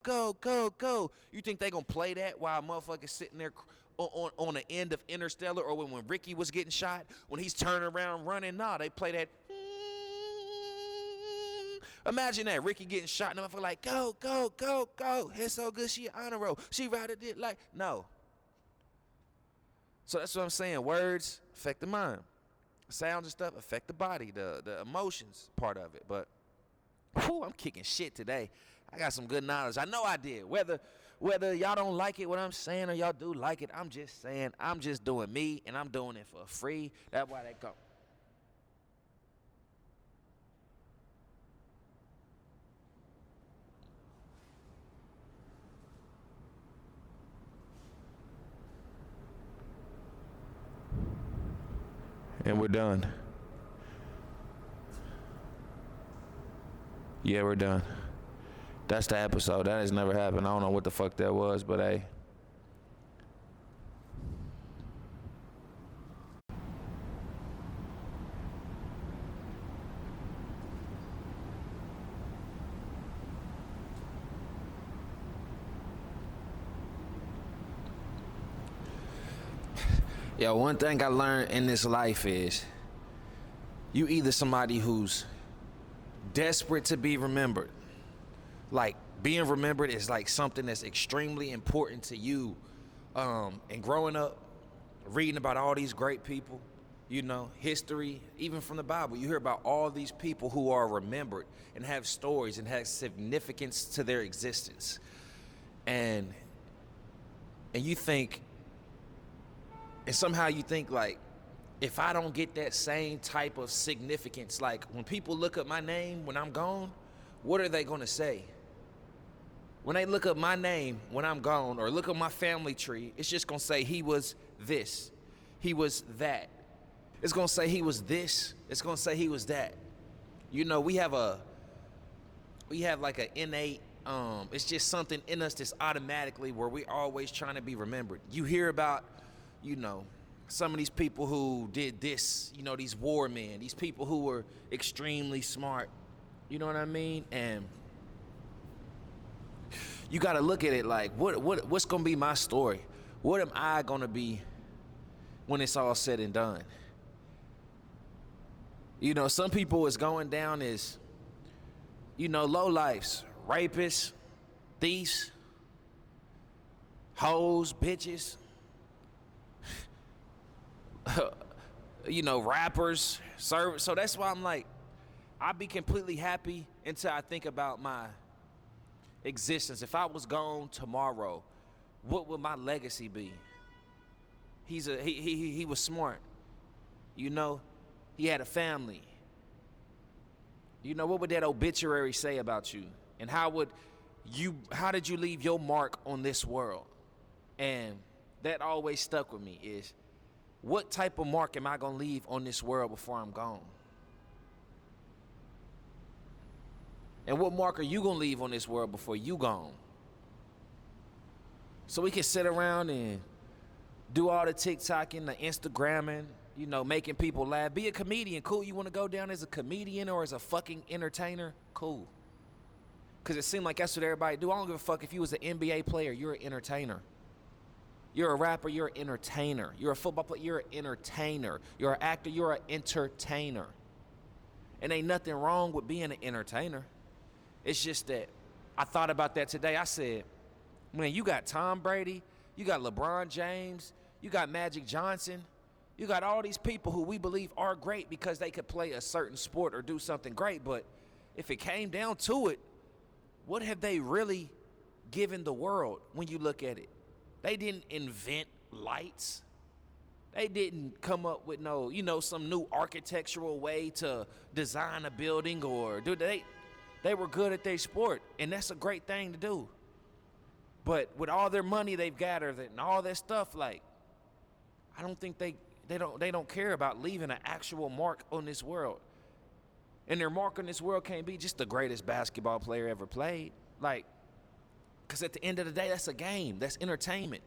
go, go, go. You think they gonna play that while motherfuckers sitting there on the end of Interstellar, or when Ricky was getting shot, when he's turning around running? Nah, they play that. Imagine that, Ricky getting shot, and the motherfucker like, go, go, go, go. It's so good, she honor roll. She riding it like, no. So that's what I'm saying. Words affect the mind. Sounds and stuff affect the body, the emotions part of it. But whew, I'm kicking shit today. I got some good knowledge. I know I did. Whether y'all don't like it, what I'm saying, or y'all do like it, I'm just saying, I'm just doing me, and I'm doing it for free. That's why they go. And we're done. Yeah, we're done. That's the episode. That has never happened. I don't know what the fuck that was, but hey. Yo, one thing I learned in this life is you either somebody who's desperate to be remembered. Like, being remembered is like something that's extremely important to you. And growing up, reading about all these great people, you know, history, even from the Bible, you hear about all these people who are remembered and have stories and have significance to their existence. And you think, and somehow you think like, if I don't get that same type of significance, like when people look up my name when I'm gone, what are they gonna say? When they look up my name when I'm gone, or look up my family tree, it's just gonna say he was this, he was that. It's gonna say he was this, it's gonna say he was that. You know, we have like an innate, it's just something in us that's automatically where we're always trying to be remembered. You hear about, you know, some of these people who did this, you know, these war men, these people who were extremely smart, you know what I mean? And you got to look at it like, what's going to be my story? What am I going to be when it's all said and done? You know, some people is going down as, you know, lowlifes, rapists, thieves, hoes, bitches, you know, rappers, servers. So that's why I'm like, I'd be completely happy until I think about my existence. If I was gone tomorrow, what would my legacy be? He was smart. You know, he had a family. You know, what would that obituary say about you? And how did you leave your mark on this world? And that always stuck with me is, what type of mark am I going to leave on this world before I'm gone? And what mark are you going to leave on this world before you gone? So we can sit around and do all the TikToking, the Instagramming, you know, making people laugh. Be a comedian, cool. You want to go down as a comedian or as a fucking entertainer? Cool. Because it seemed like that's what everybody do. I don't give a fuck if you was an NBA player, you're an entertainer. You're a rapper, you're an entertainer. You're a football player, you're an entertainer. You're an actor, you're an entertainer. And ain't nothing wrong with being an entertainer. It's just that I thought about that today. I said, man, you got Tom Brady, you got LeBron James, you got Magic Johnson, you got all these people who we believe are great because they could play a certain sport or do something great. But if it came down to it, what have they really given the world when you look at it? They didn't invent lights. They didn't come up with no, you know, some new architectural way to design a building, or they were good at their sport, and that's a great thing to do. But with all their money they've gathered and all that stuff, like, I don't think they don't care about leaving an actual mark on this world. And their mark on this world can't be just the greatest basketball player ever played. Like, because at the end of the day, that's a game. That's entertainment.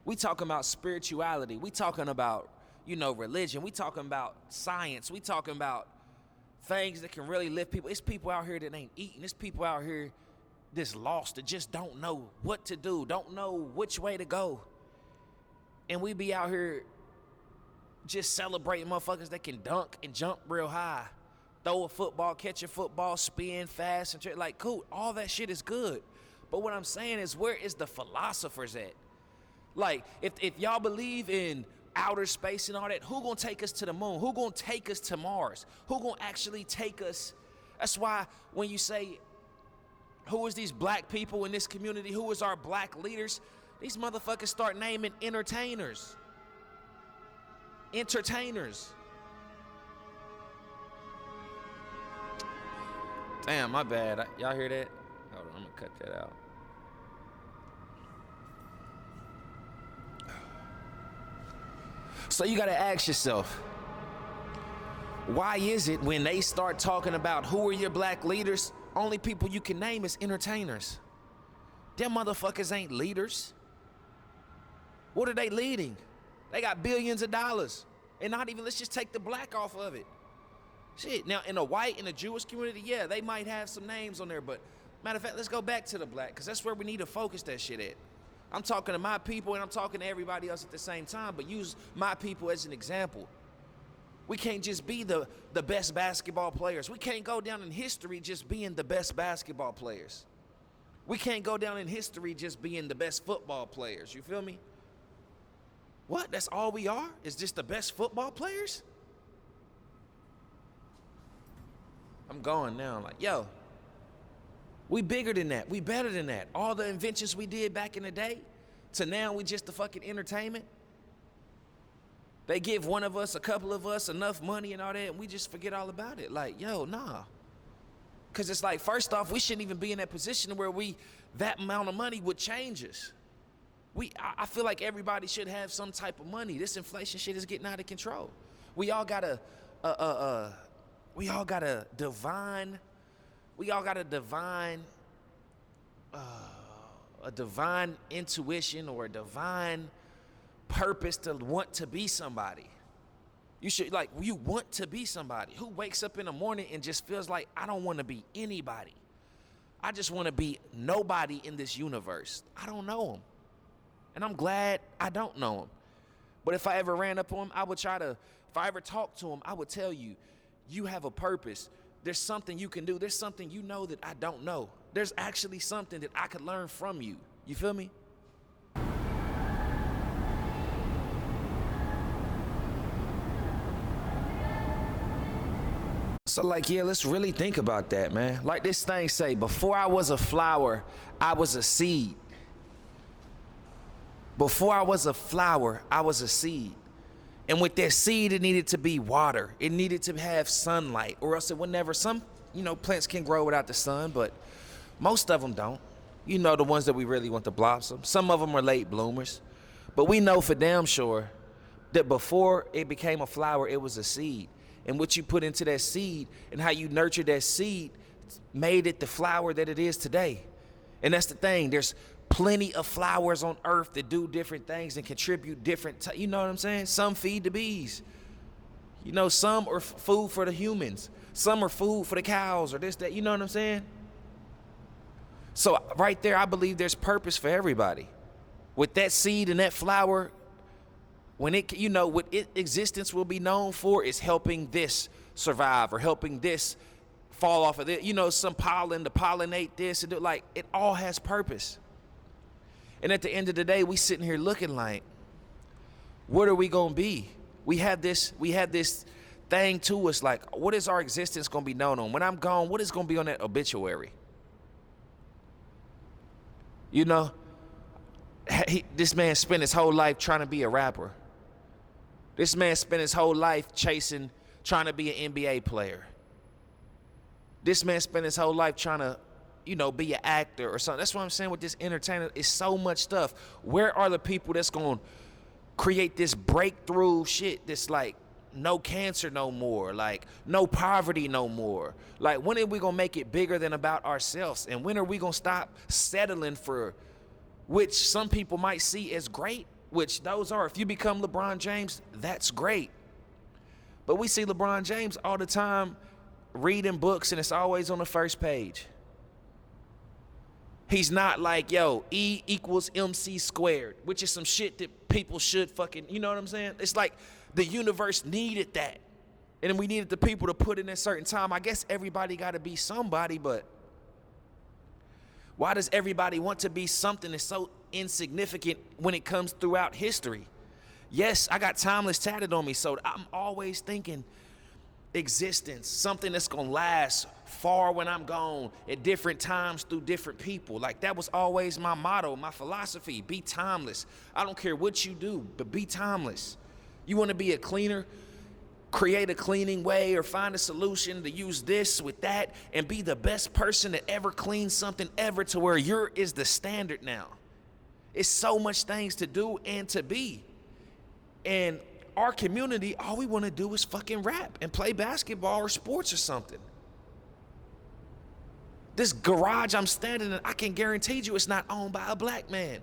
We talking about spirituality. We talking about, you know, religion. We talking about science. We talking about things that can really lift people. It's people out here that ain't eating. It's people out here this lost, that just don't know what to do, don't know which way to go. And we be out here just celebrating motherfuckers that can dunk and jump real high, throw a football, catch a football, spin fast, and like, cool, all that shit is good. But what I'm saying is, where is the philosophers at? Like, if y'all believe in outer space and all that, who gonna take us to the moon? Who gonna take us to Mars? Who gonna actually take us? That's why when you say, who is these black people in this community? Who is our black leaders? These motherfuckers start naming entertainers. Entertainers. Damn, my bad. Y'all hear that? Hold on, I'm gonna cut that out. So you gotta ask yourself, why is it when they start talking about who are your black leaders, only people you can name is entertainers? Them motherfuckers ain't leaders. What are they leading? They got billions of dollars. And not even, let's just take the black off of it. Shit, now in the white and the Jewish community, yeah, they might have some names on there, but matter of fact, let's go back to the black, because that's where we need to focus that shit at. I'm talking to my people and I'm talking to everybody else at the same time, but use my people as an example. We can't just be the best basketball players. We can't go down in history just being the best basketball players. We can't go down in history just being the best football players. You feel me? What? That's all we are? Is just the best football players? I'm going now, like, yo, we bigger than that. We better than that. All the inventions we did back in the day to now we just the fucking entertainment. They give one of us, a couple of us enough money and all that, and we just forget all about it. Like, yo, nah. Because it's like, first off, we shouldn't even be in that position where that amount of money would change us. I feel like everybody should have some type of money. This inflation shit is getting out of control. We all got a divine intuition or a divine purpose to want to be somebody. You want to be somebody. Who wakes up in the morning and just feels like, I don't want to be anybody. I just want to be nobody in this universe. I don't know him. And I'm glad I don't know him. But if I ever ran up on him, if I ever talked to him, I would tell you, you have a purpose. There's something you can do. There's something you know that I don't know. There's actually something that I could learn from you. You feel me? So like, yeah, let's really think about that, man. Like this thing say, before I was a flower, I was a seed. Before I was a flower, I was a seed. And with that seed, it needed to be water. It needed to have sunlight, or else it would never. Some, plants can grow without the sun, but most of them don't. The ones that we really want to blossom. Some of them are late bloomers. But we know for damn sure that before it became a flower, it was a seed. And what you put into that seed and how you nurtured that seed made it the flower that it is today. And that's the thing. There's plenty of flowers on earth that do different things and contribute different, you know what I'm saying? Some feed the bees. Some are food for the humans. Some are food for the cows or this, that, you know what I'm saying? So right there, I believe there's purpose for everybody. With that seed and that flower, when it, what its existence will be known for is helping this survive or helping this fall off of it. Some pollen to pollinate this and do, like, it all has purpose. And at the end of the day, we sitting here looking like, what are we gonna be? We have this thing to us, like, what is our existence gonna be known on? When I'm gone, what is gonna be on that obituary? This man spent his whole life trying to be a rapper. This man spent his whole life trying to be an NBA player. This man spent his whole life trying to, be an actor or something. That's what I'm saying with this entertainment. It's so much stuff. Where are the people that's going to create this breakthrough shit that's like no cancer no more, like no poverty no more? Like, when are we going to make it bigger than about ourselves? And when are we going to stop settling for, which some people might see as great, which those are, if you become LeBron James, that's great. But we see LeBron James all the time reading books and it's always on the first page. He's not like, yo, E equals MC squared, which is some shit that people should fucking, you know what I'm saying? It's like the universe needed that. And we needed the people to put in a certain time. I guess everybody got to be somebody, but why does everybody want to be something that's so insignificant when it comes throughout history? Yes, I got timeless tatted on me, so I'm always thinking existence, something that's gonna last far when I'm gone, at different times through different people. Like, that was always my motto, my philosophy: be timeless. I don't care what you do, but be timeless. You want to be a cleaner? Create a cleaning way or find a solution to use this with that and be the best person that ever cleaned something ever, to where you're is the standard now. It's so much things to do and to be. And our community, all we want to do is fucking rap and play basketball or sports or something. This garage I'm standing in, I can guarantee you it's not owned by a black man.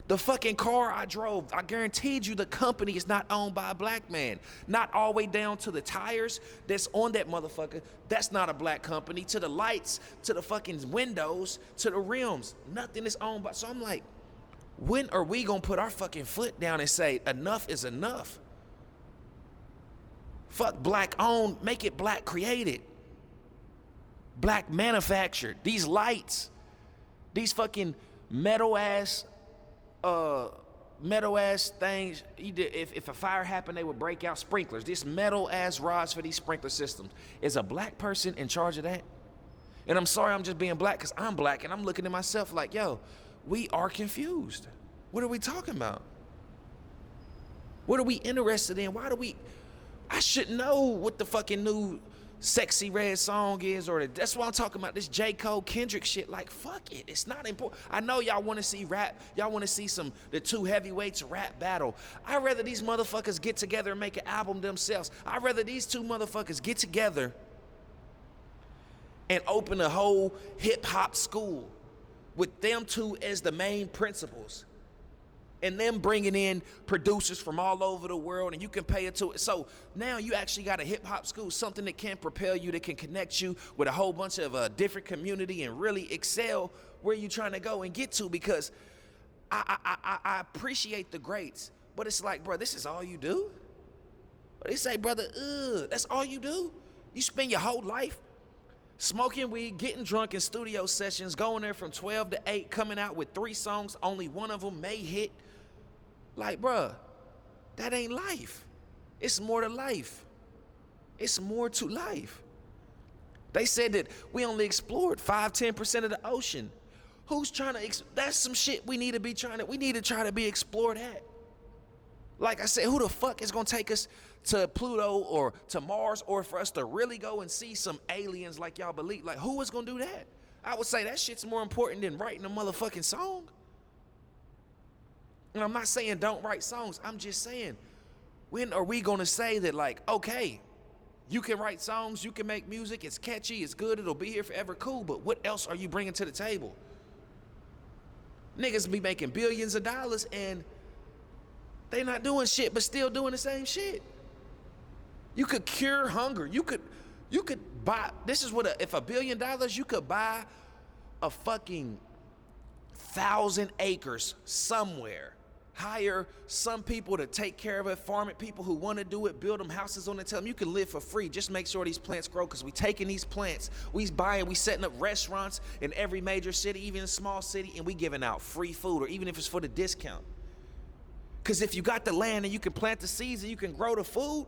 The fucking car I drove, I guaranteed you the company is not owned by a black man. Not all the way down to the tires that's on that motherfucker. That's not a black company. To the lights, to the fucking windows, to the rims. Nothing is owned by. So I'm like, when are we gonna put our fucking foot down and say enough is enough? Fuck black owned, make it black created. Black manufactured. These lights, these fucking metal ass things. If a fire happened, they would break out sprinklers. These metal ass rods for these sprinkler systems. Is a black person in charge of that? And I'm sorry, I'm just being black because I'm black, and I'm looking at myself like, yo, we are confused. What are we talking about? What are we interested in? Why do we? I should know what the fucking new Sexy Red song is, or that's why I'm talking about this J. Cole Kendrick shit. Like, fuck it, it's not important. I know y'all want to see rap, y'all want to see the two heavyweights rap battle. I'd rather these motherfuckers get together and make an album themselves. I'd rather these two motherfuckers get together and open a whole hip hop school with them two as the main principals, and them bringing in producers from all over the world, and you can pay it to it. So now you actually got a hip hop school, something that can propel you, that can connect you with a whole bunch of different community and really excel where you're trying to go and get to. Because I appreciate the greats, but it's like, bro, this is all you do? But they say, brother, that's all you do? You spend your whole life smoking weed, getting drunk in studio sessions, going there from 12 to 8, coming out with 3 songs, only one of them may hit. Like, bruh, that ain't life. It's more to life. It's more to life. They said that we only explored 5-10% of the ocean. Who's trying to, that's some shit we need to try to be explored at. Like I said, who the fuck is gonna take us to Pluto or to Mars, or for us to really go and see some aliens like y'all believe? Like, who is gonna do that? I would say that shit's more important than writing a motherfucking song. And I'm not saying don't write songs. I'm just saying, when are we gonna say that, like, okay, you can write songs, you can make music, it's catchy, it's good, it'll be here forever, cool, but what else are you bringing to the table? Niggas be making billions of dollars and they not doing shit, but still doing the same shit. You could cure hunger. You could buy, this is what, if $1 billion, you could buy a fucking 1,000 acres somewhere. Hire some people to take care of it, farm it, people who want to do it, build them houses on it, tell them you can live for free. Just make sure these plants grow, because we taking these plants, we setting up restaurants in every major city, even a small city, and we giving out free food, or even if it's for the discount. Because if you got the land and you can plant the seeds and you can grow the food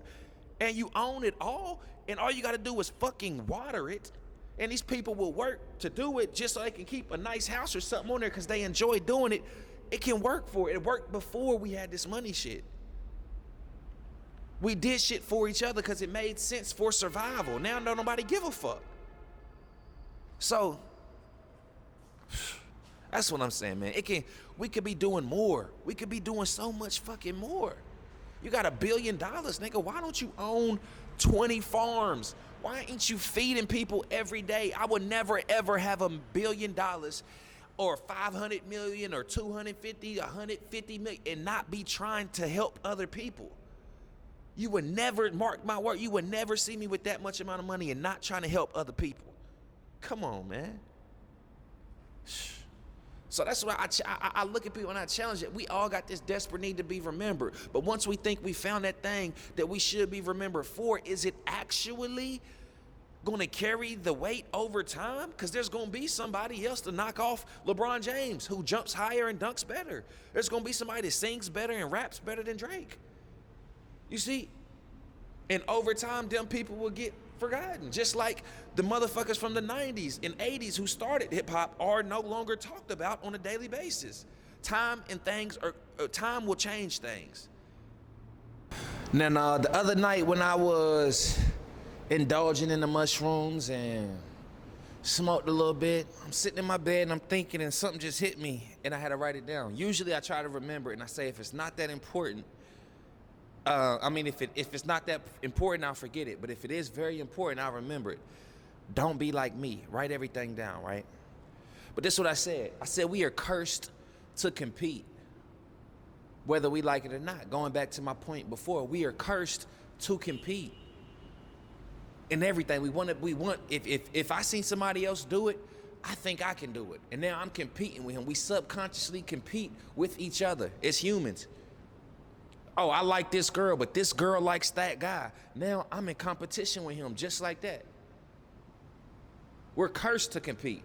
and you own it all, and all you got to do is fucking water it, and these people will work to do it just so they can keep a nice house or something on there because they enjoy doing it. It can work for it. It worked before we had this money shit. We did shit for each other because it made sense for survival. Now don't nobody give a fuck. So that's what I'm saying, man. We could be doing more. We could be doing so much fucking more. You got $1 billion, nigga. Why don't you own 20 farms? Why ain't you feeding people every day? I would never ever have $1 billion or 500 million or 250, 150 million and not be trying to help other people. You would never, mark my word, you would never see me with that much amount of money and not trying to help other people. Come on, man. So that's why I look at people and I challenge it. We all got this desperate need to be remembered. But once we think we found that thing that we should be remembered for, is it actually going to carry the weight over time? Because there's going to be somebody else to knock off LeBron James who jumps higher and dunks better. There's going to be somebody that sings better and raps better than Drake. You see? And over time, them people will get forgotten. Just like the motherfuckers from the 90s and 80s who started hip hop are no longer talked about on a daily basis. Time will change things. Now, the other night when I was indulging in the mushrooms and smoked a little bit, I'm sitting in my bed and I'm thinking, and something just hit me and I had to write it down. Usually I try to remember it and I say, if it's not that important, if it's not that important, I'll forget it. But if it is very important, I'll remember it. Don't be like me. Write everything down, right? But this is what I said. I said we are cursed to compete, whether we like it or not. Going back to my point before, we are cursed to compete in everything. We want. If I seen somebody else do it, I think I can do it. And now I'm competing with him. We subconsciously compete with each other as humans. Oh, I like this girl, but this girl likes that guy. Now I'm in competition with him just like that. We're cursed to compete.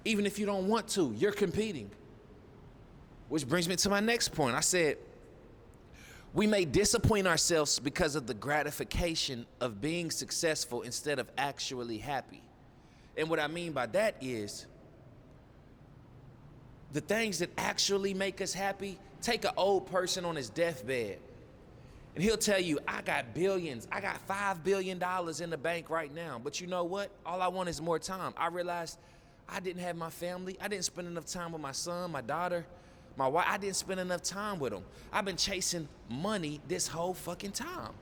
Even if you don't want to, you're competing. Which brings me to my next point. I said, we may disappoint ourselves because of the gratification of being successful instead of actually happy. And what I mean by that is, the things that actually make us happy, take an old person on his deathbed, and he'll tell you, I got billions. I got $5 billion in the bank right now. But you know what? All I want is more time. I realized I didn't have my family. I didn't spend enough time with my son, my daughter, my wife. I didn't spend enough time with them. I've been chasing money this whole fucking time.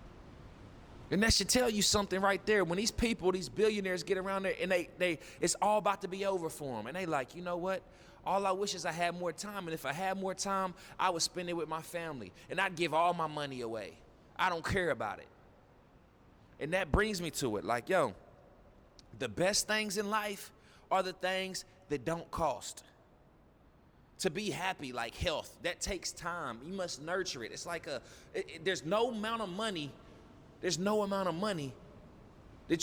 And that should tell you something right there. When these people, these billionaires get around there and it's all about to be over for them. And they like, you know what? All I wish is I had more time. And if I had more time, I would spend it with my family. And I'd give all my money away. I don't care about it. And that brings me to it. Like, yo, the best things in life are the things that don't cost. To be happy, like health, that takes time. You must nurture it. It's like there's no amount of money that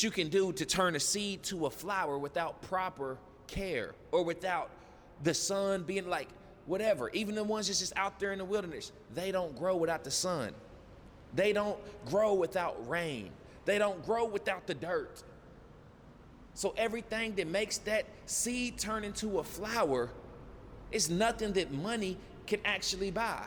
you can do to turn a seed to a flower without proper care or without the sun being like, whatever. Even the ones that's just out there in the wilderness, they don't grow without the sun. They don't grow without rain. They don't grow without the dirt. So everything that makes that seed turn into a flower is nothing that money can actually buy.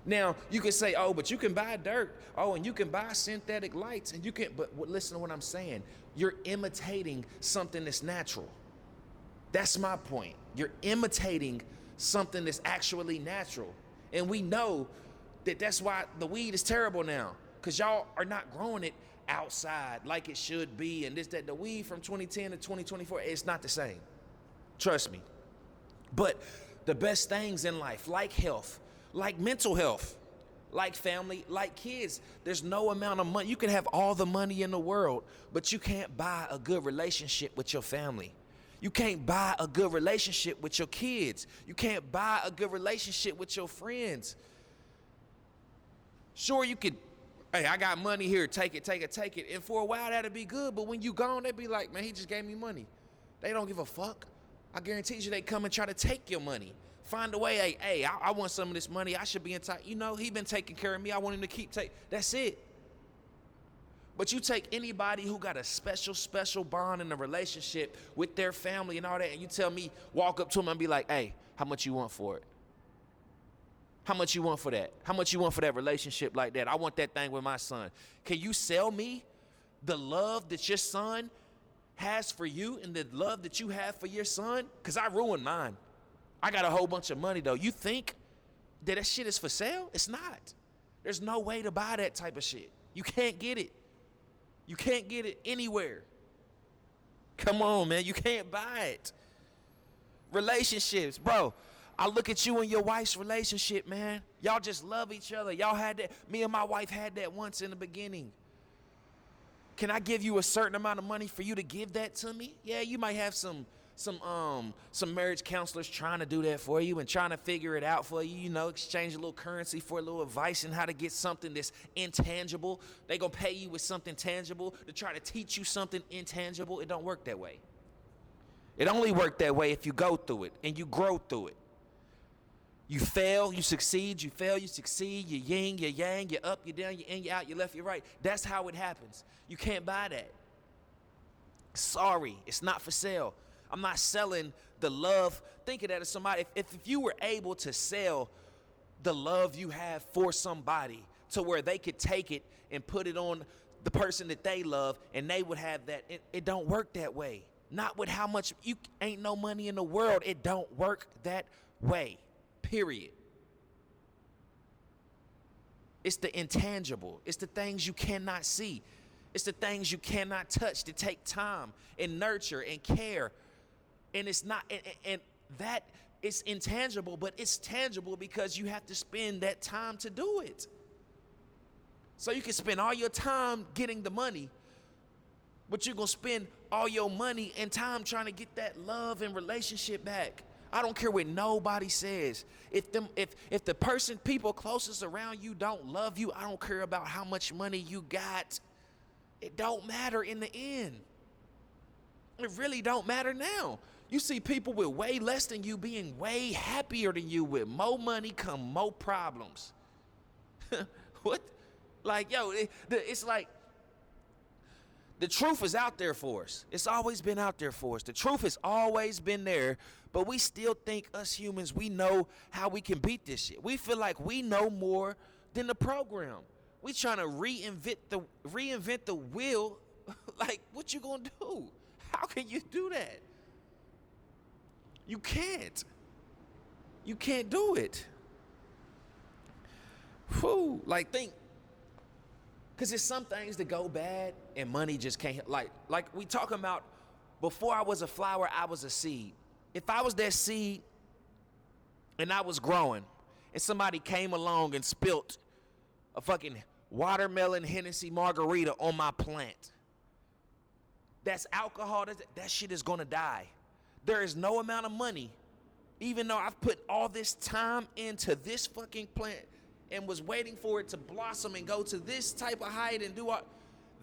Now, you can say, oh, but you can buy dirt. Oh, and you can buy synthetic lights. And you can, but listen to what I'm saying. You're imitating something that's natural. That's my point. You're imitating something that's actually natural. And we know that that's why the weed is terrible now. Because y'all are not growing it outside like it should be. And the weed from 2010 to 2024, it's not the same. Trust me. But the best things in life, like health, like mental health, like family, like kids, there's no amount of money. You can have all the money in the world, but you can't buy a good relationship with your family. You can't buy a good relationship with your kids. You can't buy a good relationship with your friends. Sure, you could, hey, I got money here, take it. And for a while, that'd be good. But when you gone, they'd be like, man, he just gave me money. They don't give a fuck. I guarantee you they come and try to take your money. Find a way, hey, I want some of this money. I should be entitled. You know, he been taking care of me. I want him to keep taking. That's it. But you take anybody who got a special bond in a relationship with their family and all that, and you tell me, walk up to them and be like, hey, how much you want for it? How much you want for that? How much you want for that relationship like that? I want that thing with my son. Can you sell me the love that your son has for you and the love that you have for your son? Because I ruined mine. I got a whole bunch of money, though. You think that shit is for sale? It's not. There's no way to buy that type of shit. You can't get it. You can't get it anywhere. Come on, man. You can't buy it. Relationships, bro. I look at you and your wife's relationship, man. Y'all just love each other. Y'all had that. Me and my wife had that once in the beginning. Can I give you a certain amount of money for you to give that to me? Yeah, you might have some some marriage counselors trying to do that for you and trying to figure it out for you, you know, exchange a little currency for a little advice on how to get something that's intangible. They gonna pay you with something tangible to try to teach you something intangible. It don't work that way. It only works that way if you go through it and you grow through it. You fail, you succeed, you fail, you succeed, you yin, you yang, you up, you down, you in, you out, you left, you right. That's how it happens. You can't buy that. Sorry, it's not for sale. I'm not selling the love. Think of that as somebody, if you were able to sell the love you have for somebody to where they could take it and put it on the person that they love and they would have that, it don't work that way. Not with how much, you ain't no money in the world. It don't work that way, period. It's the intangible. It's the things you cannot see. It's the things you cannot touch that take time and nurture and care. And it's not, and that is intangible, but it's tangible because you have to spend that time to do it. So you can spend all your time getting the money, but you're going to spend all your money and time trying to get that love and relationship back. I don't care what nobody says. If the people closest around you don't love you, I don't care about how much money you got. It don't matter in the end. It really don't matter now. You see people with way less than you being way happier than you. With more money come more problems. What? Like, yo, it's like the truth is out there for us. It's always been out there for us. The truth has always been there, but we still think, us humans, we know how we can beat this shit. We feel like we know more than the program. We trying to reinvent the wheel. Like, what you gonna do? How can you do that? You can't. You can't do it. Whew. Like, think. Because there's some things that go bad and money just can't. Like we talking about, before I was a flower, I was a seed. If I was that seed and I was growing and somebody came along and spilt a fucking watermelon Hennessy margarita on my plant, that's alcohol. That shit is going to die. There is no amount of money, even though I've put all this time into this fucking plant and was waiting for it to blossom and go to this type of height and do all,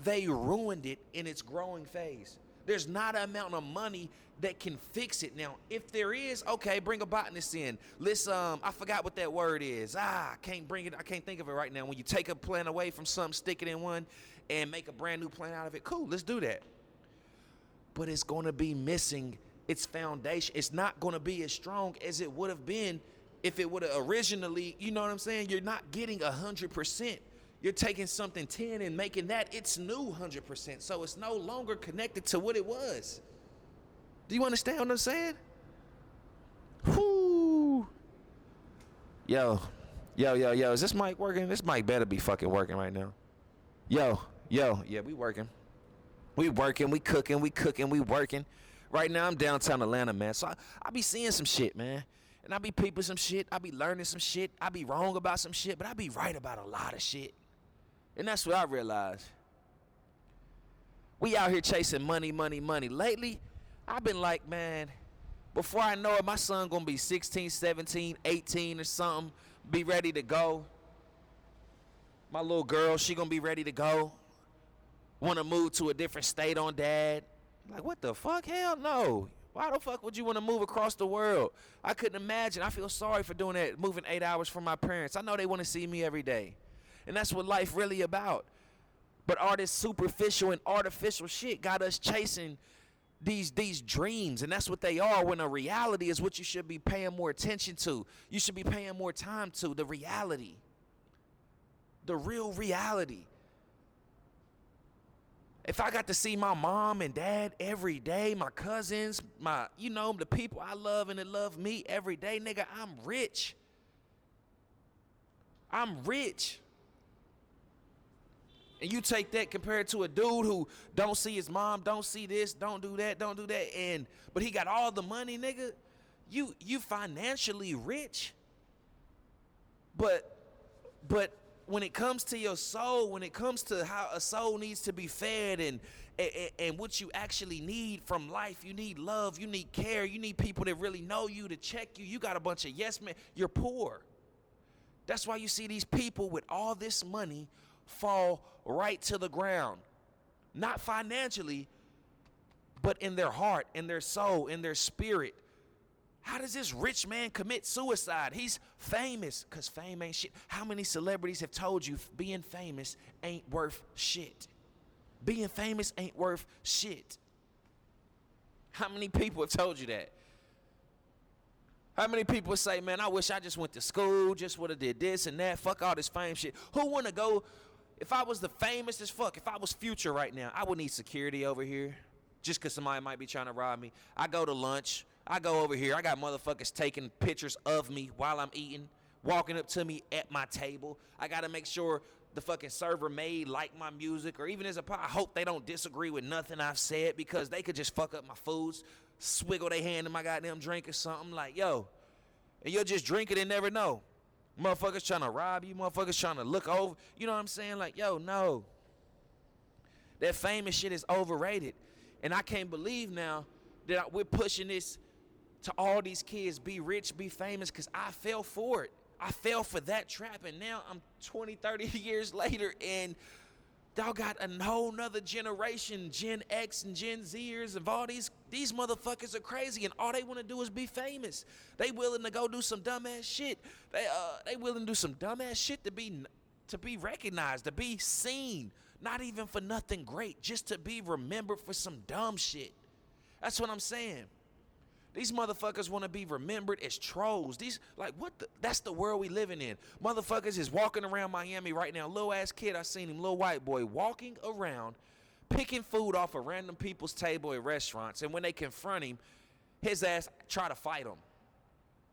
they ruined it in its growing phase. There's not an amount of money that can fix it. Now, if there is, okay, bring a botanist in. Let's, I forgot what that word is. I can't think of it right now. When you take a plant away from something, stick it in one, and make a brand new plant out of it, cool, let's do that. But it's going to be missing its foundation. It's not going to be as strong as it would have been if it would have originally, you know what I'm saying? You're not getting 100%. You're taking something 10 and making that its new 100%. So it's no longer connected to what it was. Do you understand what I'm saying? Whoo. Yo. Is this mic working? This mic better be fucking working right now. Yo. Yeah, we working. We cooking, we working. Right now, I'm downtown Atlanta, man. So I be seeing some shit, man. And I be peeping some shit. I be learning some shit. I be wrong about some shit, but I be right about a lot of shit. And that's what I realized. We out here chasing money. Lately, I've been like, man, before I know it, my son gonna be 16, 17, 18 or something, be ready to go. My little girl, she gonna be ready to go. Wanna move to a different state on dad. Like, what the fuck? Hell no. Why the fuck would you want to move across the world? I couldn't imagine. I feel sorry for doing that, moving 8 hours from my parents. I know they want to see me every day. And that's what life really about. But all this superficial and artificial shit got us chasing these dreams. And that's what they are, when a reality is what you should be paying more attention to. You should be paying more time to the reality. The real reality. If I got to see my mom and dad every day, my cousins, the people I love and that love me every day, nigga, I'm rich. I'm rich. And you take that compared to a dude who don't see his mom, don't see this, don't do that, but he got all the money, nigga. You financially rich. But when it comes to your soul, when it comes to how a soul needs to be fed and And what you actually need from life, you need love, you need care, you need people that really know you to check you. You got a bunch of yes men. You're poor. That's why you see these people with all this money fall right to the ground. Not financially, but in their heart, in their soul, in their spirit. How does this rich man commit suicide? He's famous, because fame ain't shit. How many celebrities have told you being famous ain't worth shit? Being famous ain't worth shit. How many people have told you that? How many people say, man, I wish I just went to school, just would have did this and that, fuck all this fame shit. Who want to go, if I was the famous as fuck, if I was Future right now, I would need security over here just because somebody might be trying to rob me. I go to lunch, I go over here, I got motherfuckers taking pictures of me while I'm eating, walking up to me at my table. I got to make sure the fucking server may like my music, or even as I hope they don't disagree with nothing I've said, because they could just fuck up my foods, swiggle their hand in my goddamn drink or something. Like, yo, and you'll just drink it and never know. Motherfuckers trying to rob you, motherfuckers trying to look over. You know what I'm saying? Like, yo, no. That famous shit is overrated. And I can't believe now that we're pushing this to all these kids, be rich, be famous, because I fell for it. I fell for that trap, and now I'm 20, 30 years later, and y'all got a whole nother generation, Gen X and Gen Zers, of all these motherfuckers are crazy, and all they want to do is be famous. They willing to go do some dumbass shit. They willing to do some dumbass shit to be recognized, to be seen, not even for nothing great, just to be remembered for some dumb shit. That's what I'm saying. These motherfuckers want to be remembered as trolls. That's the world we living in. Motherfuckers is walking around Miami right now. Little ass kid, I seen him, little white boy, walking around, picking food off of random people's table at restaurants. And when they confront him, his ass try to fight him.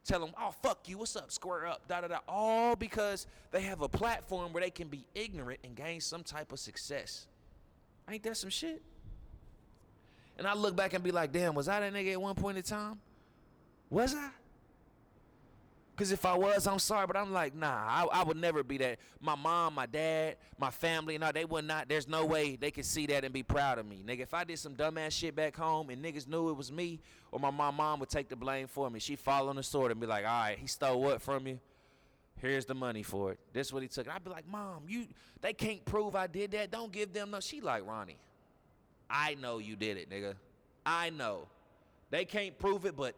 Tell him, oh, fuck you, what's up, square up, da-da-da. All because they have a platform where they can be ignorant and gain some type of success. Ain't that some shit? And I look back and be like, damn, was I that nigga at one point in time? Was I? Because if I was, I'm sorry, but I'm like, nah, I would never be that. My mom, my dad, my family, no, they would not. There's no way they could see that and be proud of me. Nigga, if I did some dumbass shit back home and niggas knew it was me, or my mom would take the blame for me. She'd fall on the sword and be like, all right, he stole what from you? Here's the money for it. This is what he took. And I'd be like, Mom, they can't prove I did that. Don't give them no. She like, Ronnie, I know you did it, nigga. I know. They can't prove it, but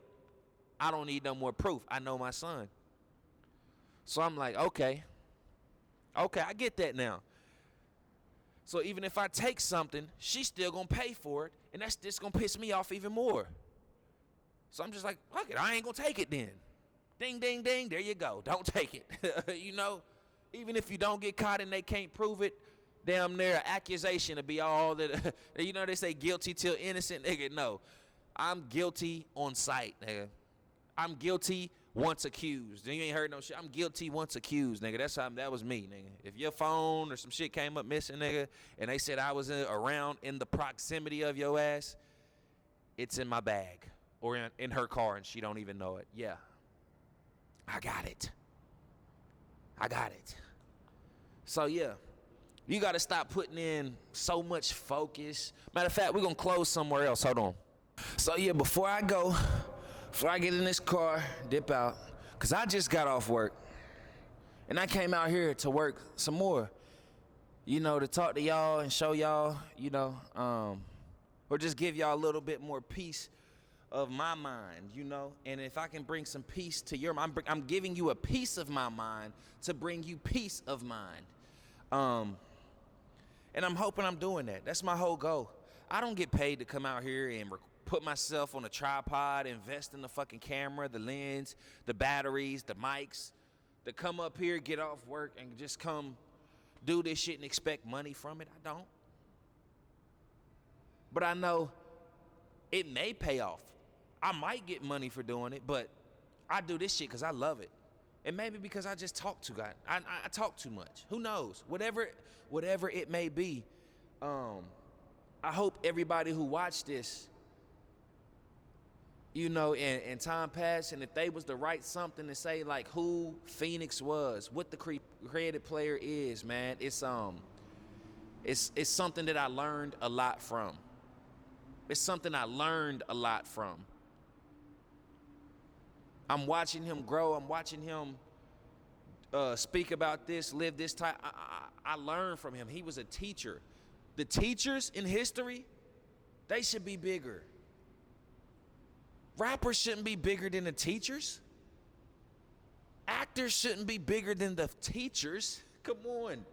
I don't need no more proof. I know my son. So I'm like, okay, I get that now. So even if I take something, she's still gonna pay for it, and that's just gonna piss me off even more. So I'm just like, fuck it, I ain't gonna take it then. Ding, ding, ding, there you go. Don't take it. You know, even if you don't get caught and they can't prove it, damn near an accusation to be all that. You know, they say guilty till innocent. Nigga, no. I'm guilty on sight, nigga. I'm guilty once accused. You ain't heard no shit. I'm guilty once accused, nigga. That was me, nigga. If your phone or some shit came up missing, nigga, and they said I was around in the proximity of your ass, it's in my bag or in her car and she don't even know it. Yeah. I got it. So, yeah. You got to stop putting in so much focus. Matter of fact, we're going to close somewhere else. Hold on. So, yeah, before I get in this car, dip out, because I just got off work. And I came out here to work some more, you know, to talk to y'all and show y'all, you know, or just give y'all a little bit more peace of my mind, you know. And if I can bring some peace to your mind, I'm giving you a piece of my mind to bring you peace of mind. And I'm hoping I'm doing that. That's my whole goal. I don't get paid to come out here and put myself on a tripod, invest in the fucking camera, the lens, the batteries, the mics, to come up here, get off work, and just come do this shit and expect money from it. I don't. But I know it may pay off. I might get money for doing it, but I do this shit because I love it. And maybe because I just talk too much. I talk too much. Who knows? Whatever it may be. I hope everybody who watched this, you know, in time past, and if they was to write something to say like who FEENYX was, what the creative player is, man, it's It's something that I learned a lot from. It's something I learned a lot from. I'm watching him grow. I'm watching him speak about this, live this type. I learned from him. He was a teacher. The teachers in history, they should be bigger. Rappers shouldn't be bigger than the teachers. Actors shouldn't be bigger than the teachers. Come on.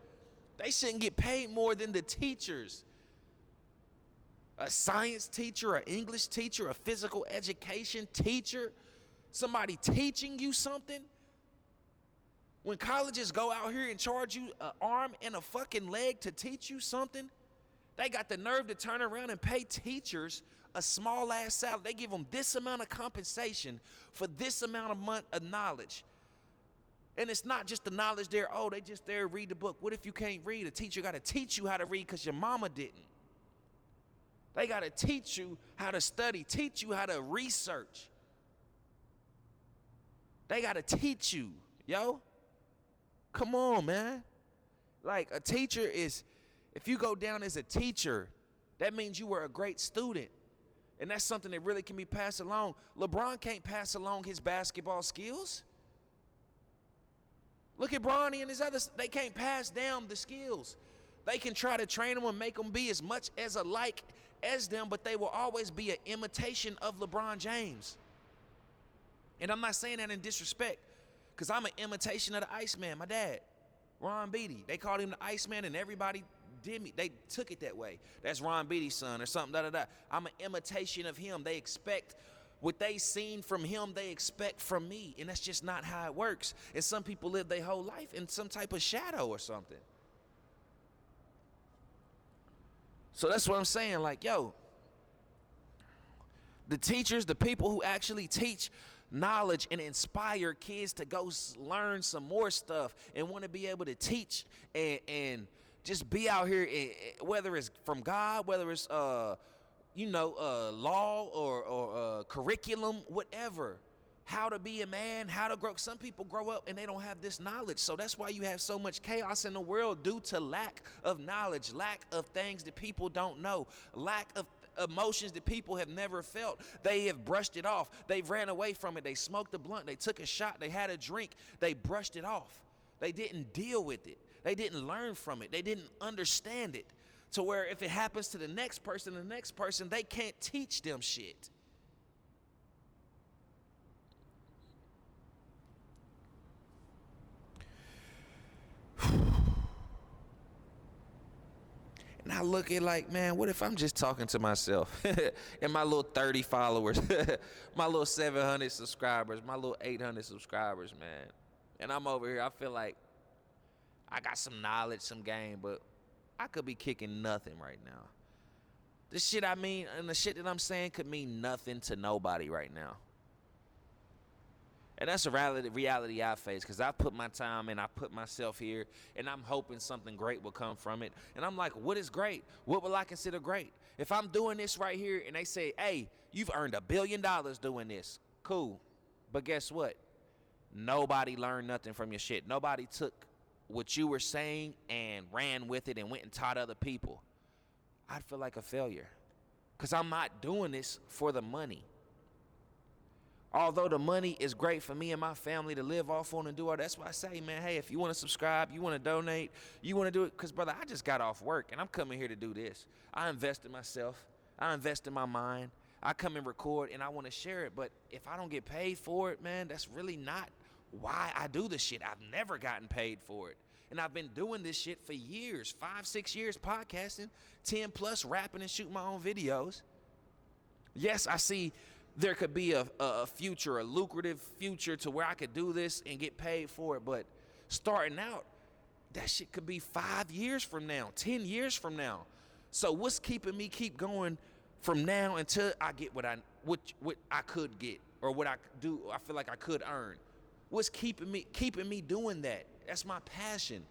They shouldn't get paid more than the teachers. A science teacher, an English teacher, a physical education teacher, somebody teaching you something. When colleges go out here and charge you an arm and a fucking leg to teach you something, they got the nerve to turn around and pay teachers a small ass salary. They give them this amount of compensation for this amount of knowledge. And it's not just the knowledge there. Oh, they just there read the book. What if you can't read? A teacher got to teach you how to read because your mama didn't. They got to teach you how to study, teach you how to research. They got to teach you, yo. Come on, man. Like a teacher is, if you go down as a teacher, that means you were a great student. And that's something that really can be passed along. LeBron can't pass along his basketball skills. Look at Bronny and his others. They can't pass down the skills. They can try to train them and make them be as much as alike as them, but they will always be an imitation of LeBron James. And I'm not saying that in disrespect, because I'm an imitation of the Iceman, my dad, Ron Beatty. They called him the Iceman, and everybody did me. They took it that way. That's Ron Beatty's son or something, da-da-da. I'm an imitation of him. They expect what they seen from him, they expect from me. And that's just not how it works. And some people live their whole life in some type of shadow or something. So that's what I'm saying. Like, yo, the teachers, the people who actually teach knowledge and inspire kids to go learn some more stuff and want to be able to teach and just be out here, whether it's from God, whether it's law or curriculum, whatever. How to be a man, how to grow. Some people grow up and they don't have this knowledge. So that's why you have so much chaos in the world due to lack of knowledge, lack of things that people don't know, lack of emotions that people have never felt. They have brushed it off. They've ran away from it. They smoked a blunt. They took a shot. They had a drink. They brushed it off. They didn't deal with it. They didn't learn from it. They didn't understand it. To where if it happens to the next person, they can't teach them shit. And I look at like, man, what if I'm just talking to myself and my little 30 followers, my little 700 subscribers, my little 800 subscribers, man. And I'm over here, I feel like I got some knowledge, some game, but I could be kicking nothing right now. The shit I mean, and the shit that I'm saying could mean nothing to nobody right now. And that's a reality I face, because I put my time in, I put myself here, and I'm hoping something great will come from it. And I'm like, what is great? What will I consider great? If I'm doing this right here and they say, hey, you've earned $1 billion doing this, cool. But guess what? Nobody learned nothing from your shit. Nobody took what you were saying and ran with it and went and taught other people. I'd feel like a failure, because I'm not doing this for the money. Although the money is great for me and my family to live off on and do all, that's why I say, man, hey, if you want to subscribe, you want to donate, you want to do it, because, brother, I just got off work and I'm coming here to do this. I invest in myself. I invest in my mind. I come and record and I want to share it. But if I don't get paid for it, man, that's really not why I do this shit. I've never gotten paid for it. And I've been doing this shit for years, 5-6 years podcasting, 10 plus rapping and shooting my own videos. Yes, I see there could be a future, a lucrative future to where I could do this and get paid for it. But starting out, that shit could be 5 years from now, 10 years from now. So what's keeping me keep going from now until I get what I could get, or what I do, I feel like I could earn? What's keeping me doing that? That's my passion,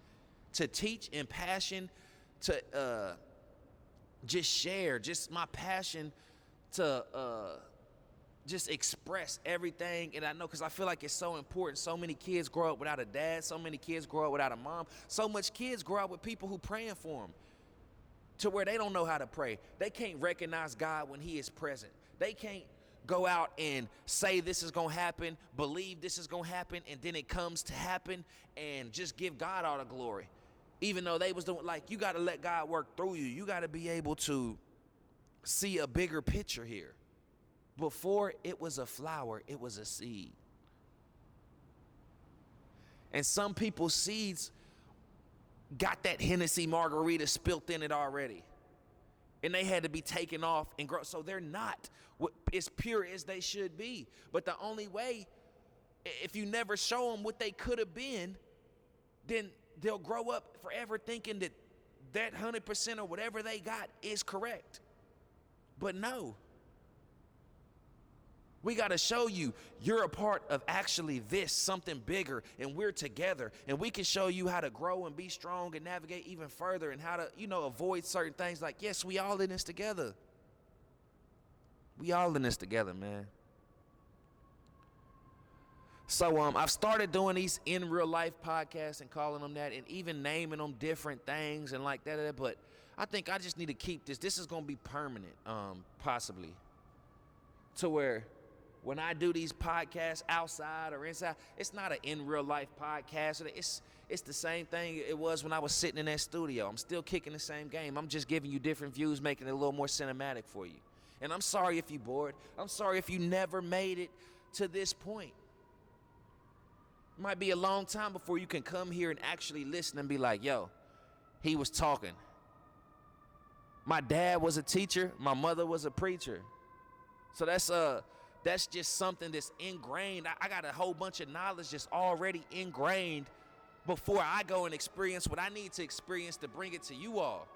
to teach, and passion to just share, just my passion to just express everything. And I know, because I feel like it's so important. So many kids grow up without a dad. So many kids grow up without a mom. So much kids grow up with people who praying for them. to where they don't know how to pray. They can't recognize God when he is present. They can't go out and say this is going to happen, believe this is going to happen, and then it comes to happen and just give God all the glory. Even though they was doing, like, you got to let God work through you. You got to be able to see a bigger picture here. Before it was a flower, it was a seed. And some people's seeds got that Hennessy margarita spilt in it already. And they had to be taken off and grow. So they're not as pure as they should be. But the only way, if you never show them what they could have been, then they'll grow up forever thinking that that 100% or whatever they got is correct. But no. We got to show you you're a part of actually this, something bigger, and we're together. And we can show you how to grow and be strong and navigate even further and how to, avoid certain things. Like, yes, we all in this together. We all in this together, man. So I've started doing these in real life podcasts and calling them that and even naming them different things and like that. But I think I just need to keep this. This is going to be permanent, possibly, to where when I do these podcasts outside or inside, it's not an in real life podcast. It's the same thing it was when I was sitting in that studio. I'm still kicking the same game. I'm just giving you different views, making it a little more cinematic for you. And I'm sorry if you're bored. I'm sorry if you never made it to this point. It might be a long time before you can come here and actually listen and be like, yo, he was talking. My dad was a teacher. My mother was a preacher. So that's just something that's ingrained. I got a whole bunch of knowledge just already ingrained before I go and experience what I need to experience to bring it to you all.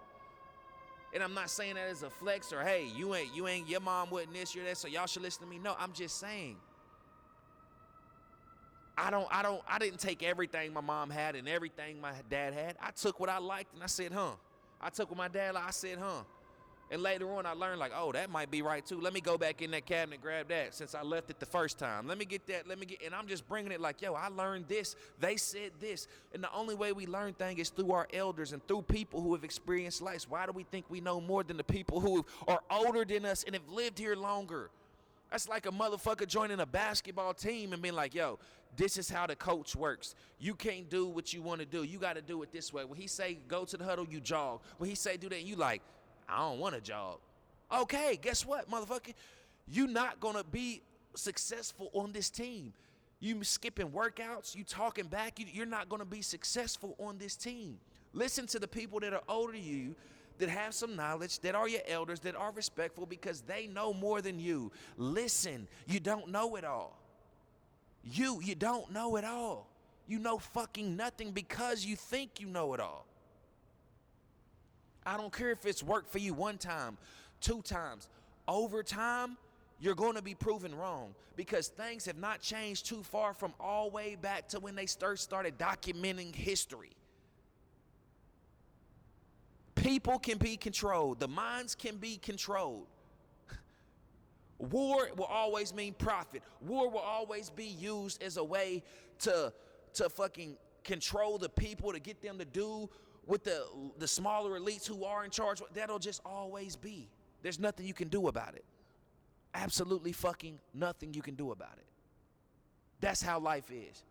And I'm not saying that as a flex or, hey, you ain't, your mom wasn't this, you're that, so y'all should listen to me. No, I'm just saying. I didn't take everything my mom had and everything my dad had. I took what I liked and I said, I took what my dad liked, I said, And later on, I learned, like, oh, that might be right, too. Let me go back in that cabinet and grab that since I left it the first time. Let me get that. And I'm just bringing it like, yo, I learned this. They said this. And the only way we learn things is through our elders and through people who have experienced life. Why do we think we know more than the people who are older than us and have lived here longer? That's like a motherfucker joining a basketball team and being like, yo, this is how the coach works. You can't do what you want to do. You got to do it this way. When he say go to the huddle, you jog. When he say do that, you like, I don't want to jog. Okay, guess what, motherfucker? You're not going to be successful on this team. You skipping workouts, you talking back, you're not going to be successful on this team. Listen to the people that are older than you, that have some knowledge, that are your elders, that are respectful because they know more than you. Listen, you don't know it all. You don't know it all. You know fucking nothing because you think you know it all. I don't care if it's worked for you one time, 2 times. Over time, you're going to be proven wrong because things have not changed too far from all way back to when they started documenting history. People can be controlled. The minds can be controlled. War will always mean profit. War will always be used as a way to fucking control the people, to get them to do with the smaller elites who are in charge. That'll just always be. There's nothing you can do about it. Absolutely fucking nothing you can do about it. That's how life is.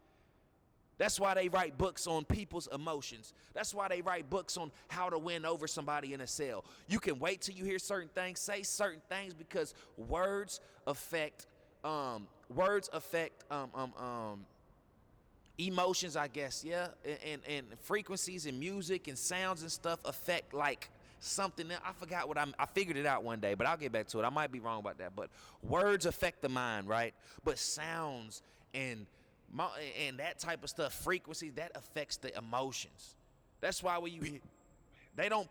That's why they write books on people's emotions. That's why they write books on how to win over somebody in a cell. You can wait till you hear certain things, say certain things, because words affect emotions, I guess, yeah, and frequencies and music and sounds and stuff affect like something. I forgot what I figured it out one day, but I'll get back to it. I might be wrong about that, but words affect the mind, right? But sounds and that type of stuff, frequencies, that affects the emotions. That's why when they don't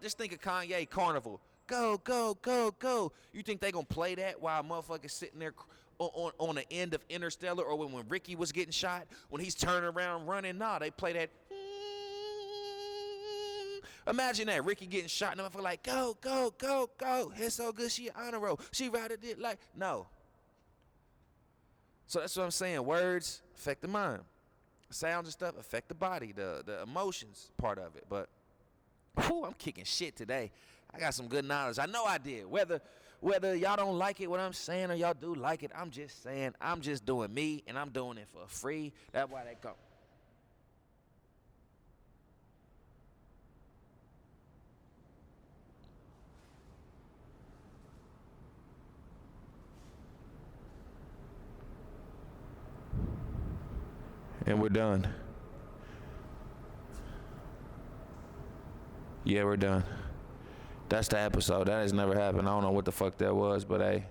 just think of Kanye Carnival. Go, go, go, go. You think they gonna play that while a motherfucker's sitting there on the end of Interstellar, or when Ricky was getting shot, when he's turning around running? Nah, they play that. Imagine that, Ricky getting shot, and I'm like, go, go, go, go. It's so good, she honor roll. She rather did like, no. So that's what I'm saying. Words affect the mind. Sounds and stuff affect the body, the emotions part of it. But Whew, I'm kicking shit today. I got some good knowledge. I know I did. Whether y'all don't like it, what I'm saying, or y'all do like it, I'm just saying, I'm just doing me, and I'm doing it for free. That's why they come. And we're done. Yeah, we're done. That's the episode. That has never happened. I don't know what the fuck that was, but hey.